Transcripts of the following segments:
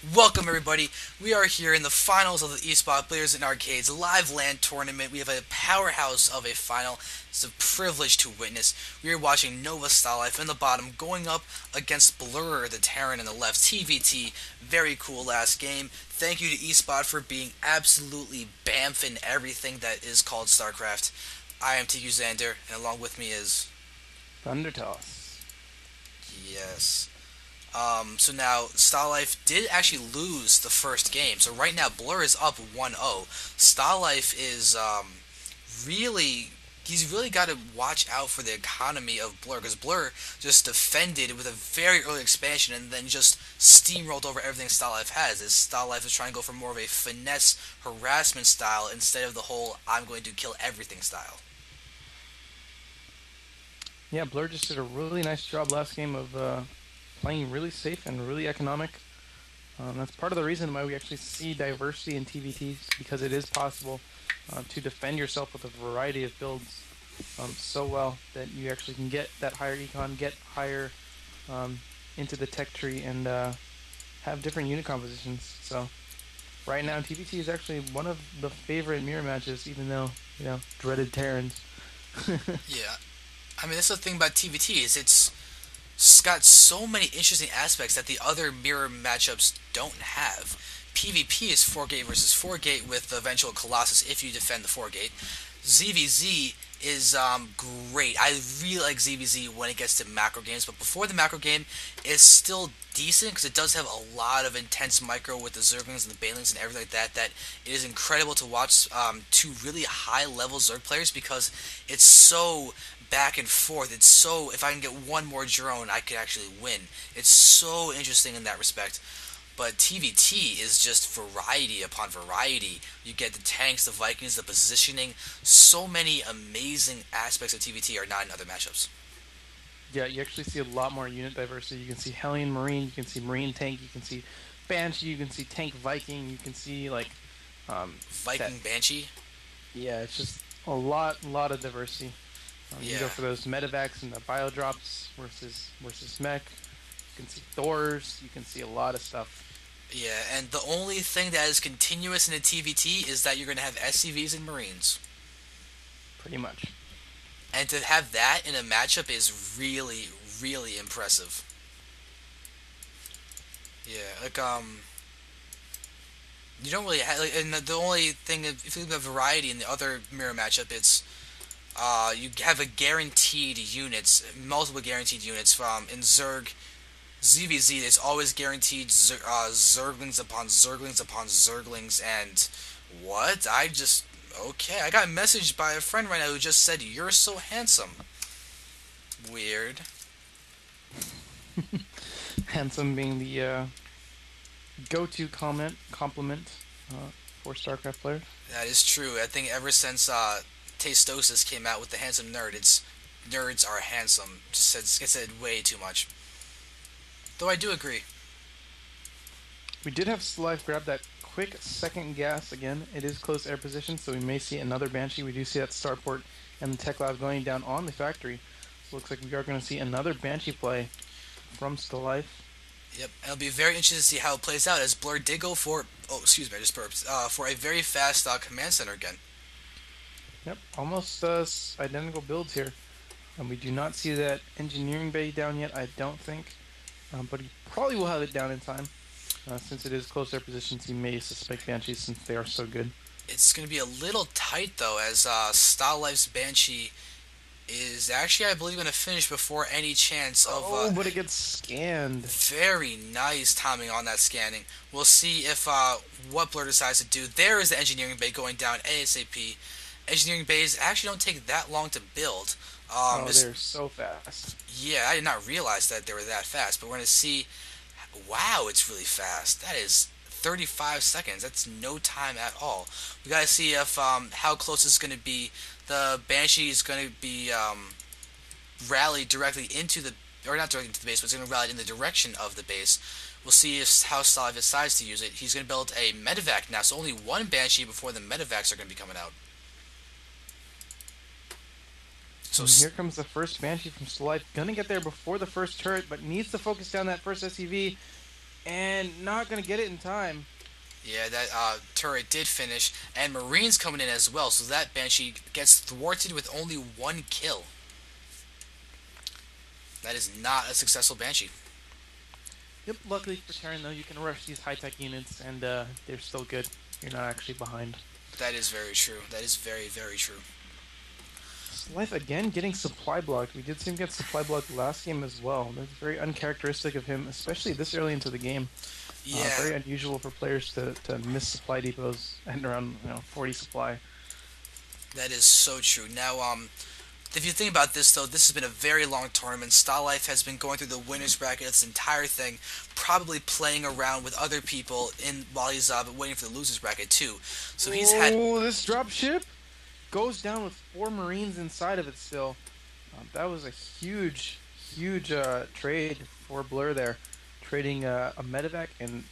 Welcome everybody. We are here in the finals of the eSpot Billiards and Arcades live LAN tournament. We have a powerhouse of a final. It's a privilege to witness. We are watching NOVAstalife in the bottom going up against Blur, the Terran in the left. TVT, very cool last game. Thank you to eSpot for being absolutely bamfing everything that is called StarCraft. I am tQzander, and along with me is... Thundertoss. Yes. So now, Starlife did actually lose the first game. So right now, Blur is up 1-0. Starlife is really. He's really got to watch out for the economy of Blur because Blur just defended with a very early expansion and then just steamrolled over everything Starlife has. As Starlife is trying to go for more of a finesse harassment style instead of the whole "I'm going to kill everything" style. Yeah, Blur just did a really nice job last game of playing really safe and really economic. That's part of the reason why we actually see diversity in TVTs, because it is possible to defend yourself with a variety of builds so well that you actually can get that higher econ, get higher um, into the tech tree, and have different unit compositions. So right now, TVT is actually one of the favorite mirror matches, even though, dreaded Terrans. Yeah, I mean that's the thing about TVT is it's got so many interesting aspects that the other mirror matchups don't have. PvP is 4 gate versus 4 gate with the eventual Colossus if you defend the 4 gate. ZVZ is great. I really like ZVZ when it gets to macro games, but before the macro game, it's still decent because it does have a lot of intense micro with the Zerglings and the Banelings and everything like that. That it is incredible to watch two really high level Zerg players because it's so back and forth. It's so if I can get one more drone, I could actually win. It's so interesting in that respect. But TVT is just variety upon variety. You get the tanks, the Vikings, the positioning. So many amazing aspects of TVT are not in other matchups. Yeah, you actually see a lot more unit diversity. You can see Hellion Marine, you can see Marine Tank, you can see Banshee, you can see Tank Viking, you can see that. Viking Banshee. Yeah, it's just a lot of diversity. You can go Yeah. for those medevacs and the bio drops versus mech. You can see Thors. You can see a lot of stuff. Yeah, and the only thing that is continuous in a TVT is that you're going to have SCVs and Marines. Pretty much. And to have that in a matchup is really, really impressive. Yeah, you don't really have, and the only thing, if you look at variety in the other mirror matchup, it's you have a guaranteed units, multiple guaranteed units from in Zerg. ZVZ is always guaranteed Zerglings upon Zerglings upon Zerglings, and what? Okay, I got messaged by a friend right now who just said, "You're so handsome." Weird. Handsome being the go-to compliment for StarCraft players. That is true. I think ever since Tastosis came out with the handsome nerd, it's nerds are handsome. Just said it said way too much. Though I do agree. We did have Slife grab that quick second gas again. It is close air position, so we may see another Banshee. We do see that starport and the tech lab going down on the factory. So looks like we are going to see another Banshee play from Life. Yep, and it'll be very interesting to see how it plays out as Blur did go for. Oh, excuse me, I just burped. For a very fast command center again. Yep, almost identical builds here. We do not see that engineering bay down yet, I don't think. But he probably will have it down in time. Since it is close air positions, he may suspect Banshees since they are so good. It's going to be a little tight though, as Life's Banshee is actually, I believe, going to finish before any chance of. Oh, but it gets scanned. Very nice timing on that scanning. We'll see if what Blur decides to do. There is the engineering bay going down ASAP. Engineering bays actually don't take that long to build. They're so fast. Yeah, I did not realize that they were that fast, but we're going to see. Wow, it's really fast. That is 35 seconds. That's no time at all. We got to see if how close it's going to be. The Banshee is going to be rallied directly into the, or not directly into the base, but it's going to rally in the direction of the base. We'll see if how Stalive decides to use it. He's going to build a medevac now, so only one Banshee before the medevacs are going to be coming out. So And here comes the first Banshee from Slife. Gonna get there before the first turret, but needs to focus down that first SCV. and not gonna get it in time. Yeah, that turret did finish, and Marine's coming in as well, so that Banshee gets thwarted with only one kill. That is not a successful Banshee. Yep. Luckily for Terran though, you can rush these high tech units, and they're still good. You're not actually behind. That is very true. That is very, very true. Life again getting supply blocked. We did see him get supply blocked last game as well. That's very uncharacteristic of him, especially this early into the game. Yeah, Very unusual for players to miss supply depots and around 40 supply. that is so true. Now, if you think about this, though, this has been a very long tournament. StarLife has been going through the winners bracket this entire thing, probably playing around with other people in while he's waiting for the losers bracket too. So he's had. Oh, this drop ship goes down with 4 Marines inside of it still. That was a huge trade for Blur there, trading a medevac and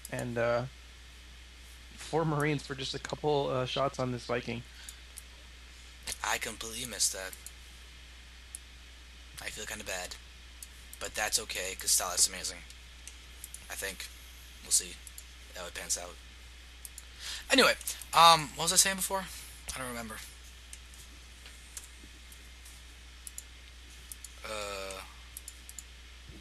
4 Marines for just a couple shots on this Viking. I completely missed that. I feel kind of bad, but that's okay because StarLife's amazing. I think we'll see how it pans out. Anyway, what was I saying before? I don't remember. Uh,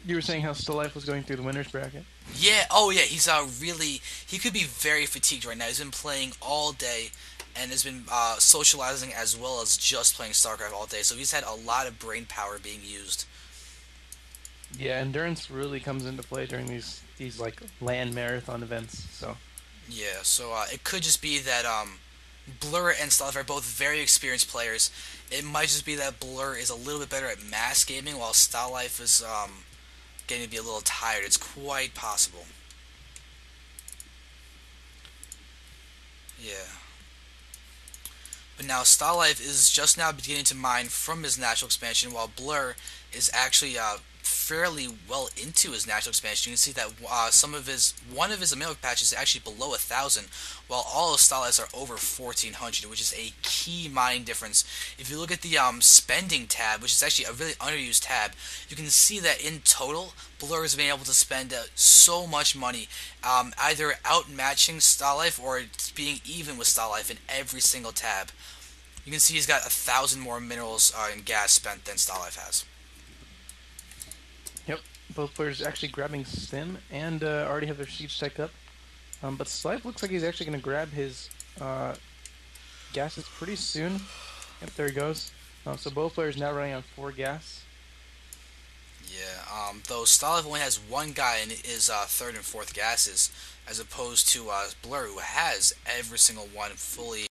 You were saying how Still Life was going through the winners bracket. yeah. Oh, yeah. He's really. He could be very fatigued right now. He's been playing all day, and has been socializing as well as just playing StarCraft all day. So he's had a lot of brain power being used. Yeah, endurance really comes into play during these like land marathon events. So Yeah. So it could just be that Blur and Starlife are both very experienced players. It might just be that Blur is a little bit better at mass gaming, while Starlife is getting to be a little tired. It's quite possible. Yeah. But now Starlife is just now beginning to mine from his natural expansion, while Blur is actually fairly well into his natural expansion. You can see that one of his Omega patches is actually below 1,000, while all of Starlights are over 1,400, which is a key mining difference. If you look at the spending tab, which is actually a really underused tab, you can see that in total, Blur has been able to spend so much money, either outmatching Starlife or being even with Starlife in every single tab. You can see he's got 1,000 more minerals and gas spent than Starlife has. yep, both players actually grabbing Stim and already have their siege tech up. But Slife looks like he's actually going to grab his gases pretty soon. Yep, there he goes. So both players now running on 4 gas. Yeah, though Starlife only has one guy in his third and fourth gases, as opposed to Blur, who has every single one fully